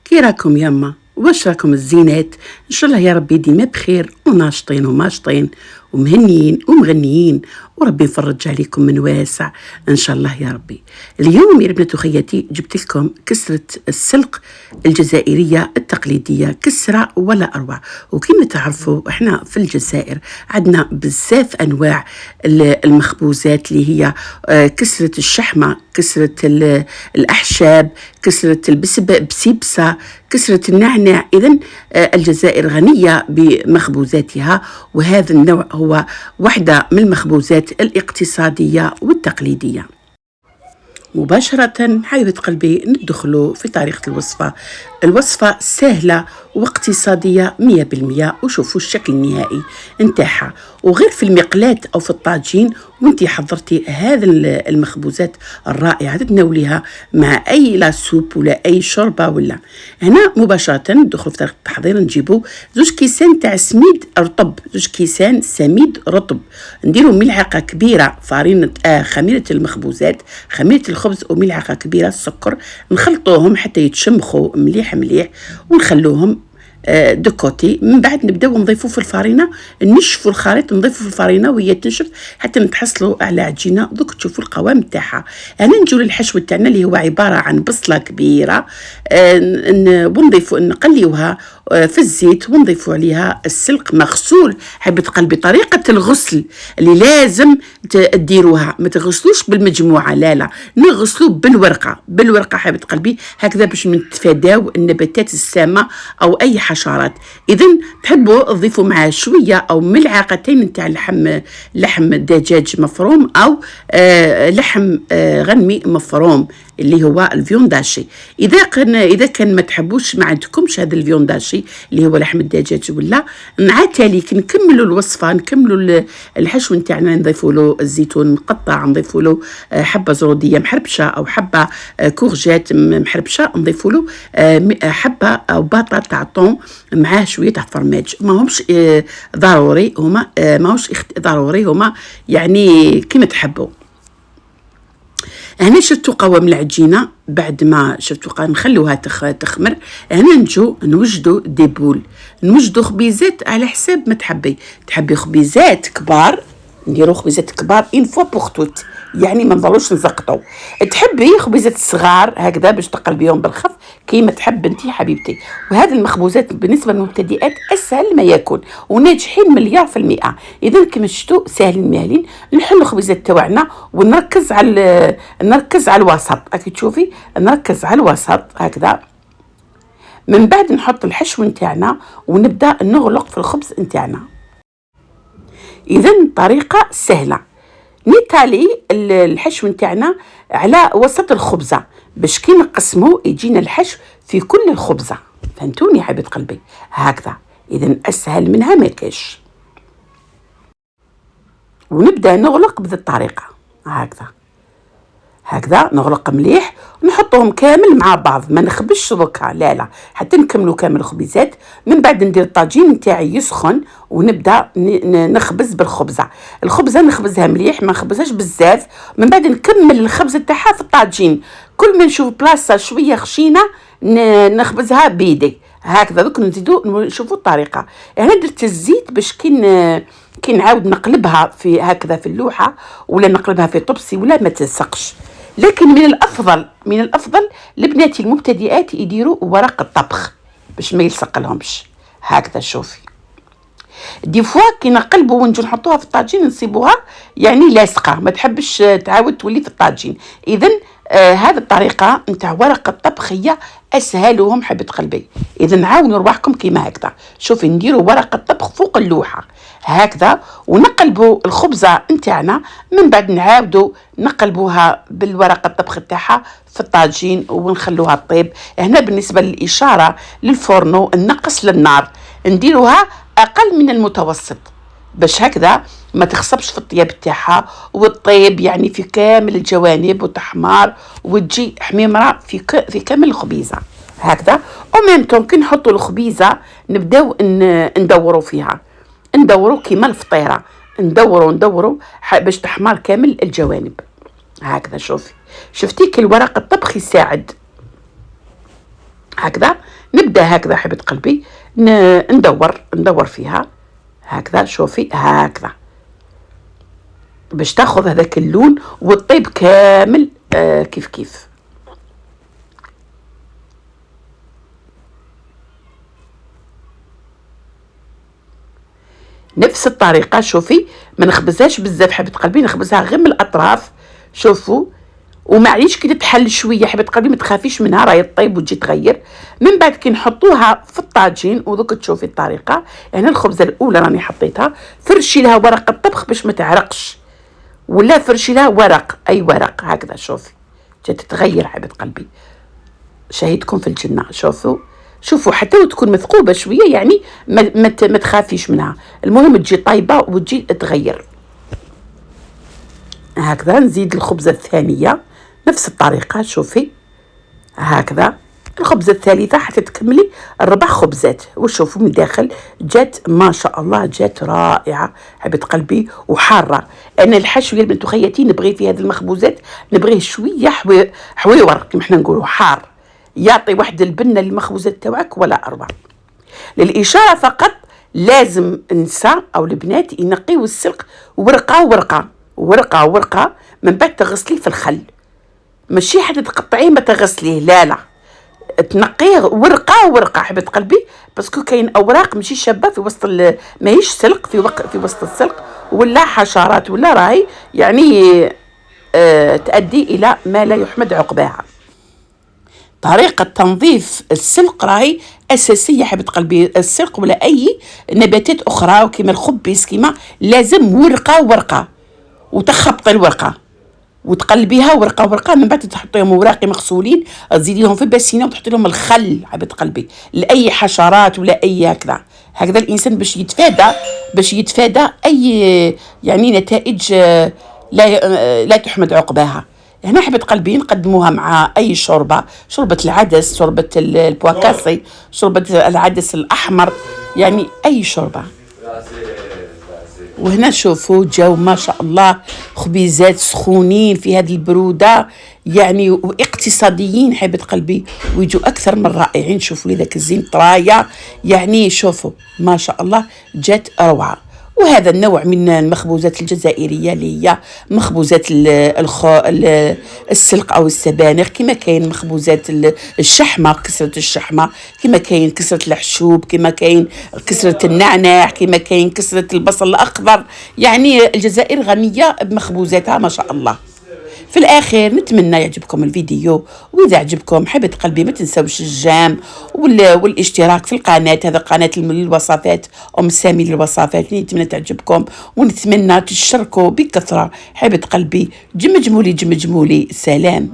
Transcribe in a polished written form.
كي راكم يما؟ واش راكم الزينات؟ ان شاء الله يا ربي ديما بخير وناشطين وماشطين ومهنيين ومغنيين، وربي يفرج عليكم من واسع ان شاء الله يا ربي. اليوم يا بنات وخياتي جبت لكم كسرة السلق الجزائرية التقليدية، كسرة ولا اروع. وكما تعرفوا احنا في الجزائر عندنا بزاف انواع المخبوزات اللي هي كسرة الشحمة، كسرة الاحشاب، كسرة البسبسة، كسرة النعناع. إذن الجزائر غنية بمخبوزاتها، وهذا النوع هو واحدة من المخبوزات الاقتصادية والتقليدية. مباشرة حبيبة قلبي ندخلوا في طريقة الوصفة. الوصفة سهلة واقتصادية 100%، وشوفوا الشكل النهائي نتاعها، وغير في المقلاة أو في الطاجين وانتي حضرتي هذا المخبوزات الرائعة تتناوليها مع أي لا سوب ولا أي شوربة. ولا هنا مباشرة ندخل في طريقة التحضير. نجيبوا 2 كيسان تاع سميد رطب، 2 كيسان سميد رطب، نديروا ملعقة كبيرة فارينة خميرة المخبوزات، خميرة الخبز، وملعقة كبيرة السكر. نخلطوهم حتى يتشمخوا مليح مليح ونخلوهم دو كوتي. من بعد نبداو نضيفوا في الفارينه، نشفوا الخليط، نضيفوا في الفارينه وهي تنشف حتى نتحصلوا على عجينه. دوك تشوفوا القوام تاعها. انا نجيو للحشو تاعنا اللي هو عباره عن بصله كبيره، ونضيفوا نقليوها في الزيت، ونضيفوا عليها السلق مغسول. حبة قلبي طريقه الغسل اللي لازم تديروها، ما تغسلوش بالمجموعه، لا نغسلوا بالورقه حبة قلبي، هكذا باش نتفاداو النباتات السامه او اي حشرات. اذا تحبوا تضيفوا معاه شويه او ملعقتين نتاع لحم دجاج مفروم، او لحم غنمي مفروم اللي هو الفيونداشي. اذا كان ما تحبوش، ما عندكمش هذا الفيونداشي اللي هو لحم الدجاج، ولا مع تالي نكملوا الوصفه، نكملوا الحشو نتاعنا. نضيفوا له الزيتون مقطع، نضيفوا له حبه زروديه محربشه او حبه كورجات محربشه، نضيفوا له حبه او باطه تاع طون معاه شويه تاع فرماج. ماهمش ضروري هما، ماهوش ضروري هما، يعني كيما تحبوا. هنا شفتوا قوام العجينه. بعد ما شفتوا قوام نخلوها تخمر. هنا نجو نوجدوا دي بول، نوجدوا خبيزات على حساب ما تحبي خبيزات كبار، نديروا خبيزات كبار ان فوا بوغ توت، يعني ما نضلوش نزقطوا. تحبي خبيزات صغار هكذا باش تقلبيهم بالخف كيما تحب انتي حبيبتي. وهذه المخبوزات بالنسبه للمبتدئات اسهل ما يكون وناجحين 100%. اذا كما شفتوا ساهلين ماهلين. نحلوا خبيزات تاعنا ونركز على الوسط. راكي تشوفي نركز على الوسط هكذا. من بعد نحط الحشو نتاعنا ونبدا نغلق في الخبز نتاعنا. اذا طريقه سهله. نتالي الحشو نتاعنا على وسط الخبزه باش كي نقسمو يجينا الحشو في كل الخبزه. فهمتوني حبيبه قلبي؟ هكذا. اذا اسهل منها ما كاش. ونبدا نغلق بهذه الطريقه هكذا نغلق مليح ونحطهم كامل مع بعض، ما نخبش دوكا، لا حتى نكملوا كامل الخبيزات. من بعد ندير الطاجين نتاعي يسخن ونبدا نخبز بالخبزه. الخبزه نخبزها مليح، ما نخبزهاش بزاف. من بعد نكمل الخبز تاعها في الطاجين. كل ما نشوف بلاصه شويه خشينه نخبزها بيدي هكذا. دوك نزيدوا نشوفوا الطريقه. انا درت الزيت باش كي نعاود نقلبها في هكذا في اللوحه، ولا نقلبها في طبسي، ولا ما تلصقش. لكن من الافضل لبناتي المبتدئات يديروا ورق الطبخ باش ما يلصق لهمش هكذا. شوفي دي فوا كي نقلبوا ونجي نحطوها في الطاجين نصيبوها يعني لاصقه، ما تحبش تعاود تولي في الطاجين. اذا هذه الطريقه نتاع ورق الطبخ هي اسهلهم حبه قلبي. اذا عاونوا رواحكم كيما هكذا. شوفي نديروا ورق الطبخ فوق اللوحه هكذا، ونقلبوا الخبزه نتاعنا. من بعد نعاودوا نقلبوها بالورق الطبخ تاعها في الطاجين ونخلوها طيب. هنا بالنسبه للاشاره للفورنو نقص للنار، نديروها اقل من المتوسط باش هكذا ما تخصبش في الطياب تاعها، والطيب يعني في كامل الجوانب وتحمار وتجي حميمره في كامل الخبيزه هكذا. وميمتون كي نحطوا الخبيزه نبداو ندوروا فيها، ندوروا كيما الفطيره، ندوروا باش تحمر كامل الجوانب هكذا. شوفي شفتي كي الورق الطبخ يساعد هكذا نبدا هكذا حبيبه قلبي، ندور فيها هكذا. شوفي هكذا باش تاخذ هذاك اللون والطيب كامل كيف كيف. نفس الطريقة شوفي، ما نخبزهاش بزاف حبيبة قلبي، نخبزها غير من الأطراف. شوفوا، ومعليش كي تتحل شوية حبيبة قلبي ما تخافيش منها، راهي طيب وتجي تغير. من بعد كي نحطوها في الطاجين وذوك تشوفي الطريقة. يعني الخبزة الأولى راني حطيتها، فرشي لها ورق الطبخ باش ما تعرقش، ولا فرشي لها ورق، أي ورق هكذا. شوفي جات تتغير حبيبة قلبي، شهيتكم في الجنة. شوفوا حتى وتكون مثقوبة شوية، يعني ما تخافيش منها، المهم تجي طيبة وتجي تغير. هكذا نزيد الخبزة الثانية نفس الطريقة. شوفي هكذا الخبزة الثالثة حتى تكملي 4 خبزات. وشوفوا من داخل جات ما شاء الله، جات رائعة حبيبة قلبي وحارة. أنا الحشو يا بنت خياتي نبغي في هذه المخبوزات نبغيه شوية حويور كما احنا نقولوا، حار، يعطي واحد البنة للمخبوزات تاعك ولا أروع. للإشارة فقط لازم النساء أو البنات ينقيوا السلق ورقة ورقة ورقة ورقة، من بعد تغسليه في الخل، ماشي حتى تقطعيه ما تغسليه، لا تنقيه ورقة ورقة حبيبة قلبي، باسكو كاين أوراق ماشي شابة في وسط ماهيش سلق في وسط السلق، ولا حشرات ولا راهي يعني تؤدي إلى ما لا يحمد عقباها. طريقة تنظيف السلق راهي أساسية حبيبة قلبي، السلق ولا أي نباتات أخرى وكما الخبز كما لازم ورقة ورقة، وتخبطي الورقة وتقلبيها ورقة ورقة. من بعد تحطيهم وراقي مغسولين، تزيديهم في باسينة وتحطي لهم الخل حبيبة قلبي لأي حشرات ولا أي هكذا الإنسان باش يتفادى أي يعني نتائج لا تحمد عقباها. هنا حبيبة قلبي نقدموها مع أي شوربة العدس، شوربة البواكاسي، شوربة العدس الأحمر، يعني أي شوربة. وهنا شوفوا جاو ما شاء الله خبيزات سخونين في هذه البرودة، يعني واقتصاديين حبيبة قلبي، ويجوا أكثر من رائعين. شوفوا لذاك الزين طرايا، يعني شوفوا ما شاء الله جات روعة. وهذا النوع من المخبوزات الجزائرية اللي هي مخبوزات السلق أو السبانخ، كما كاين مخبوزات الشحمة، كسرة الشحمة، كما كاين كسرة الحشوب، كما كاين كسرة النعناع، كما كاين كسرة البصل الأخضر. يعني الجزائر غنية بمخبوزاتها ما شاء الله. في الآخر نتمنى يعجبكم الفيديو، وإذا عجبكم حبيبة قلبي ما تنسوش الجام والاشتراك في القناة. هذا قناة الوصفات أم سامي للوصفات، نتمنى تعجبكم ونتمنى تشتركوا بكثرة حبيبة قلبي. جمجمولي سلام.